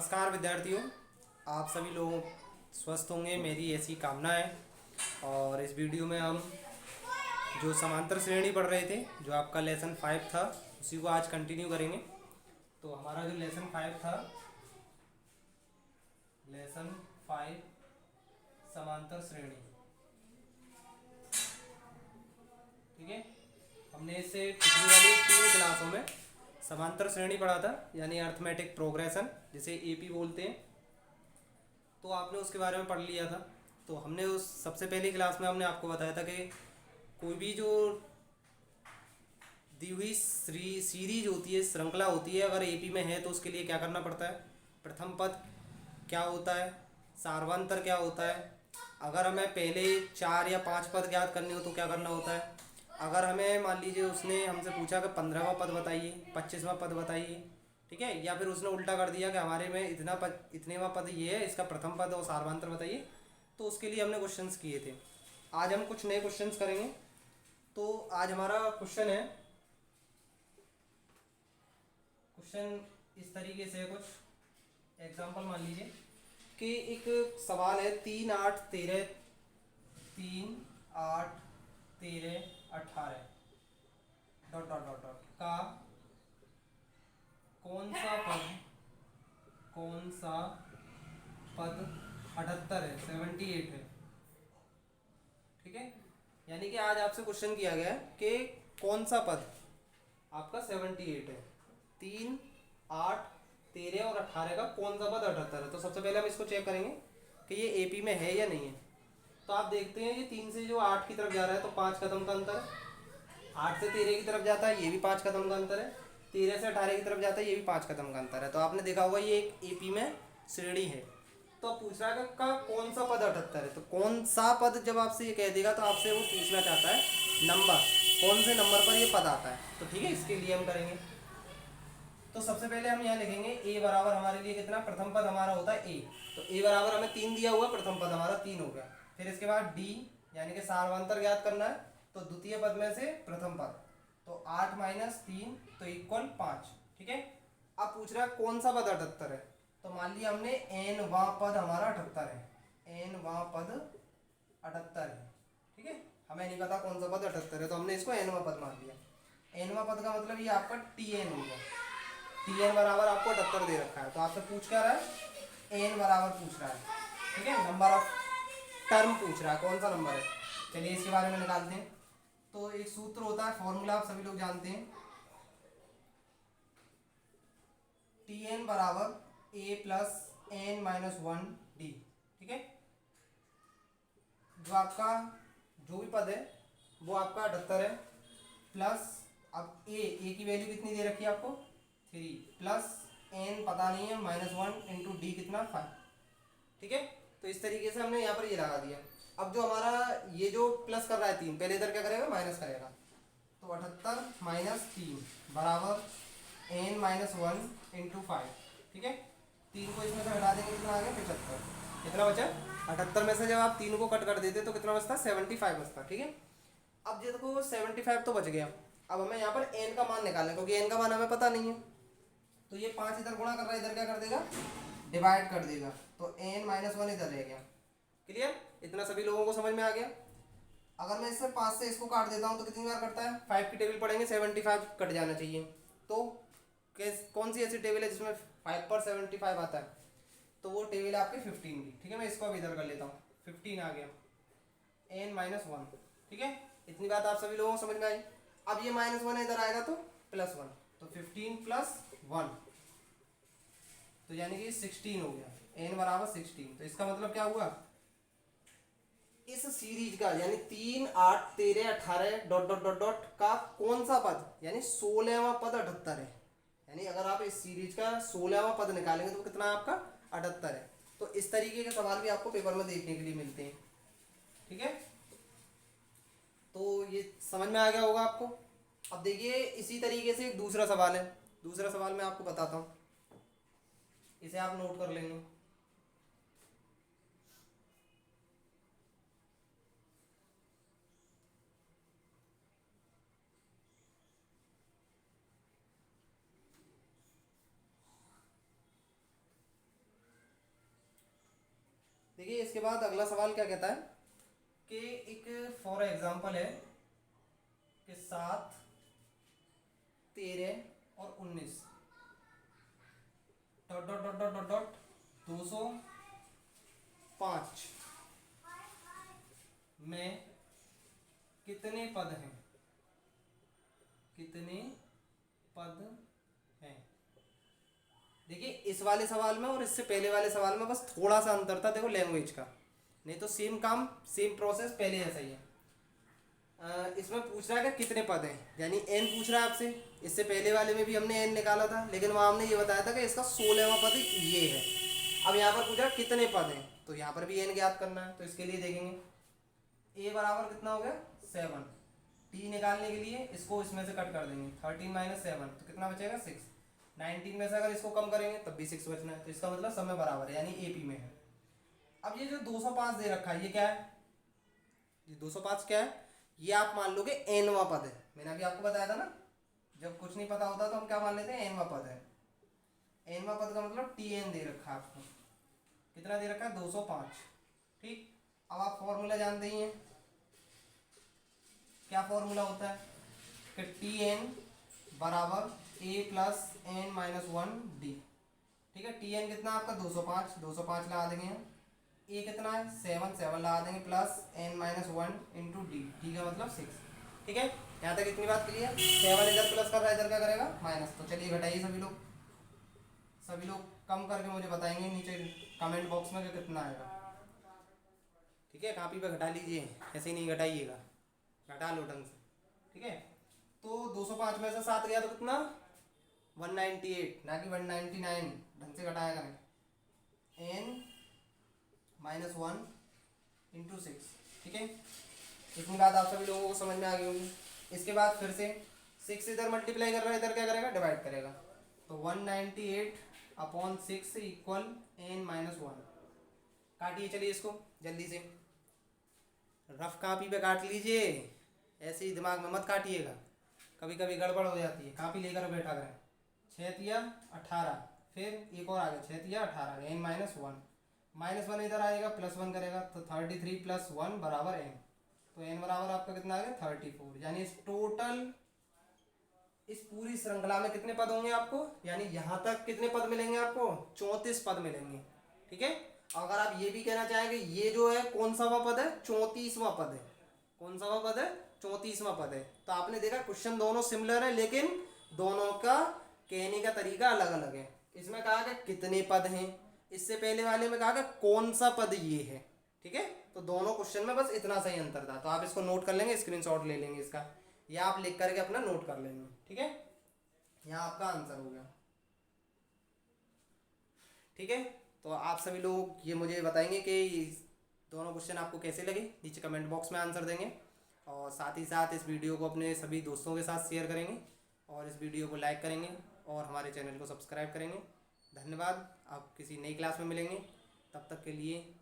नमस्कार विद्यार्थियों, आप सभी लोग स्वस्थ होंगे, मेरी ऐसी कामना है। और इस वीडियो में हम जो समांतर श्रेणी पढ़ रहे थे, जो आपका लेसन 5 था, उसी को आज कंटिन्यू करेंगे। तो हमारा जो लेसन 5 था, लेसन 5 समांतर श्रेणी, ठीक है। हमने इससे पिछली वाली 3 क्लासों में समांतर श्रेणी पढ़ा था, यानी अर्थमेटिक प्रोग्रेशन, जिसे एपी बोलते हैं। तो आपने उसके बारे में पढ़ लिया था। तो हमने उस सबसे पहली क्लास में हमने आपको बताया था कि कोई भी जो दी हुई सीरीज होती है, श्रृंखला होती है, अगर एपी में है तो उसके लिए क्या करना पड़ता है। प्रथम पद क्या होता है, सार्वंतर क्या होता है, अगर हमें पहले 4 या 5 पद ज्ञात करने हो तो क्या करना होता है। अगर हमें मान लीजिए उसने हमसे पूछा कि 15वां पद बताइए, 25वां पद बताइए, ठीक है, या फिर उसने उल्टा कर दिया कि हमारे में इतना पद, इतनेवां पद ये है, इसका प्रथम पद और सार्वंतर बताइए, तो उसके लिए हमने क्वेश्चंस किए थे। आज हम कुछ नए क्वेश्चंस करेंगे। तो आज हमारा क्वेश्चन है, क्वेश्चन इस तरीके से कुछ एग्जांपल मान लीजिए कि एक सवाल है 3 8 13 3 8 13 18 डॉट डॉट डॉट डॉट का कौन सा पद 78 है, 78 है, ठीक है। यानी कि आज आपसे क्वेश्चन किया गया है कि कौन सा पद आपका 78 है। 3 8 13 और 18 का कौन सा पद 78 है। तो सबसे पहले हम इसको चेक करेंगे कि ये एपी में है या नहीं है। तो आप देखते हैं ये 3 से जो 8 की तरफ जा रहा है तो 5 कदम का अंतर है। 8 से 13 की तरफ जाता है, ये भी 5 कदम का अंतर है। 13 से 18 की तरफ जाता है, ये भी 5 कदम का अंतर है। तो आपने देखा होगा ये एक एपी में श्रेणी है। तो अब पूछ रहा है कि का कौन सा पद 78 है। तो कौन सा पद जब आपसे ये कह देगा तो आपसे वो पूछना चाहता है नंबर, कौन से नंबर पर ये पद आता है। तो ठीक है, इसके लिए हम करेंगे। तो सबसे पहले हम यहाँ लिखेंगे ए बराबर हमारे लिए कितना, प्रथम पद हमारा होता है ए। तो ए बराबर हमें 3 दिया हुआ, प्रथम पद हमारा 3 हो गया। फिर इसके बाद डी यानी कि सार्वंतर ज्ञात करना है। तो द्वितीय पद में से प्रथम पद, तो 8 - 3 तो इक्वल 5, ठीक है। अब पूछ रहा है कौन सा पद 78 है। तो मान लिया हमने एन वां पद हमारा 78 है, एन वां पद 78 है, ठीक है। हमें नहीं पता कौन सा पद 78 है, तो हमने इसको एनवां पद मान लिया। एनवां पद का मतलब ये आपका टी एन हो गया। टी एन बराबर आपको 78 दे रखा है। तो आपसे पूछ क्या रहा है, एन बराबर पूछ रहा है, ठीक है। नंबर ऑफ टर्म पूछ रहा है, कौन सा नंबर है। चलिए इसके बारे में निकालते हैं। तो एक सूत्र होता है, फॉर्मूला आप सभी लोग जानते हैं, टी एन बराबर ए प्लस एन माइनस 1 डी, ठीक है। जो आपका जो भी पद है वो आपका 78 है, प्लस अब ए की वैल्यू कितनी दे रखी है आपको 3, प्लस एन पता नहीं है -1 इंटू डी कितना 5, ठीक है। तो इस तरीके से हमने यहाँ पर ये लगा दिया। अब जो हमारा ये जो प्लस कर रहा है 3, पहले इधर क्या करेगा, माइनस करेगा। तो 78 - 3 बराबर n-1 इंटू 5, ठीक है। 3 को इसमें से हटा देंगे, कितना आ गया 75, कितना बचा 78 में से जब आप 3 को कट कर देते तो कितना बचता 75 बचता, ठीक है। अब ये देखो 75 तो बच गया। अब हमें यहाँ पर n का मान निकालना है, क्योंकि n का मान हमें पता नहीं है। तो ये 5 इधर गुणा कर रहा है, इधर क्या कर देगा, डिवाइड कर देगा। तो n-1 इधर रह गया। क्लियर, इतना सभी लोगों को समझ में आ गया। अगर मैं इससे 5 से इसको काट देता हूँ तो कितनी बार कटता है, 5 की टेबल पढ़ेंगे 75 कट जाना चाहिए। तो कौन सी ऐसी टेबल है जिसमें 5 पर 75 आता है, तो वो टेबल है आपकी 15 की, ठीक है। मैं इसको अब इधर कर लेता हूँ, 15 आ गया, n-1, ठीक है। इतनी बात आप सभी लोगों को समझ में आई। अब ये -1 इधर आएगा तो +1, तो 15 + 1, तो यानी कि 16 हो गया, n बराबर 16। तो इसका मतलब क्या हुआ, इस सीरीज का यानी 3 8 13 18 डॉट डॉट डॉट डॉट का कौन सा पद यानी 16वां पद 78 है। यानी अगर आप इस सीरीज का 16वां पद निकालेंगे तो कितना आपका 78 है। तो इस तरीके के सवाल भी आपको पेपर में देखने के लिए मिलते हैं, ठीक है। तो ये समझ में आ गया होगा आपको। अब देखिए इसी तरीके से एक दूसरा सवाल है। दूसरा सवाल मैं आपको बताता हूँ, इसे आप नोट कर लेंगे। देखिए इसके बाद अगला सवाल क्या कहता है कि एक फॉर एग्जांपल है कि 7, 13 और 19 dot dot dot dot dot dot 205 में कितने पद हैं, कितने पद हैं। देखिए इस वाले सवाल में और इससे पहले वाले सवाल में बस थोड़ा सा अंतर था, देखो लैंग्वेज का, नहीं तो सेम काम सेम प्रोसेस पहले जैसा ही है। इसमें पूछ रहा है कि कितने पद हैं, यानी n पूछ रहा है आपसे। इससे पहले वाले में भी हमने n निकाला था, लेकिन वहाँ हमने ये बताया था कि इसका 16वां पद ये है। अब यहाँ पर पूछ रहा है कितने पद हैं, तो यहाँ पर भी n ज्ञात करना है। तो इसके लिए देखेंगे a बराबर कितना हो गया 7, t निकालने के लिए इसको इसमें से कट कर देंगे, 13 - 7 तो कितना बचेगा 6। 19 में से अगर इसको कम करेंगे तब भी 6 बचना है, तो इसका मतलब सब में बराबर है, यानी AP में है। अब ये जो 205 दे रखा है ये क्या है, ये 205 क्या है, ये आप मान लोगे nवां पद है। मैंने अभी आपको बताया था ना, जब कुछ नहीं पता होता तो हम क्या मान लेते हैं, nवां पद है। nवां पद का मतलब tn दे रखा है आपको, कितना दे रखा है 205। ठीक, अब आप फॉर्मूला जानते ही हैं, क्या फॉर्मूला होता है कि tn बराबर a plus n minus 1d। ठीक है, tn कितना आपका 205, 205 लगा देंगे हम, a कितना है 7, 7 लगा देंगे plus n minus 1 into D, D का मतलब 6। ठीक है, यहाँ तक इतनी बात क्लियर। 7 इधर प्लस कर रहा है, इधर क्या करेगा माइनस। तो चलिए घटाइए सभी लोग कम करके मुझे बताएंगे नीचे कमेंट बॉक्स में कि कितना आएगा। ठीक है, कापी पे घटा लीजिए, ऐसे ही नहीं घटाइएगा, घटा लो ढंग से। ठीक है, तो 205 में से 7 गया तो कितना 198, ना कि 199, ढंग से घटाया करें। n minus 1 into 6। ठीक है, इतनी बात आप सभी लोगों को समझ में आ गई होगी। इसके बाद फिर से 6 इधर मल्टीप्लाई कर रहा है, इधर क्या करेगा डिवाइड करेगा, तो 198/6 इक्वल n माइनस 1। काटिए चलिए इसको जल्दी से, रफ कापी पे काट लीजिए, ऐसे ही दिमाग में मत काटिएगा, कभी कभी गड़बड़ हो जाती है। कापी लेकर बैठा करें। 6 तिया 18, फिर एक और आ गया 6 तिया 18, n माइनस 1, माइनस 1 इधर आएगा प्लस 1 करेगा, तो 33 प्लस 1 बराबर n। तो n बराबर आपका कितना आ गया 34। यानी इस टोटल इस पूरी श्रृंखला में कितने पद होंगे आपको, यानी यहाँ तक कितने पद मिलेंगे आपको 34 पद मिलेंगे। ठीक है, अगर आप ये भी कहना चाहेंगे ये जो है कौन सा पद है 34वां पद है, कौन सा पद है 34वां पद है। तो आपने देखा क्वेश्चन दोनों सिमिलर है, लेकिन दोनों का कहने का तरीका अलग अलग है। इसमें कहा कि कितने पद हैं, इससे पहले वाले में कहा कि कौन सा पद ये है। ठीक है, तो दोनों क्वेश्चन में बस इतना सही अंतर था। तो आप इसको नोट कर लेंगे, स्क्रीनशॉट ले लेंगे इसका, या आप लिख करके अपना नोट कर लेंगे। ठीक है, यहाँ आपका आंसर हो गया। ठीक है, तो आप सभी लोग ये मुझे बताएंगे कि दोनों क्वेश्चन आपको कैसे लगे, नीचे कमेंट बॉक्स में आंसर देंगे, और साथ ही साथ इस वीडियो को अपने सभी दोस्तों के साथ शेयर करेंगे, और इस वीडियो को लाइक करेंगे, और हमारे चैनल को सब्सक्राइब करेंगे। धन्यवाद, आप किसी नई क्लास में मिलेंगे, तब तक के लिए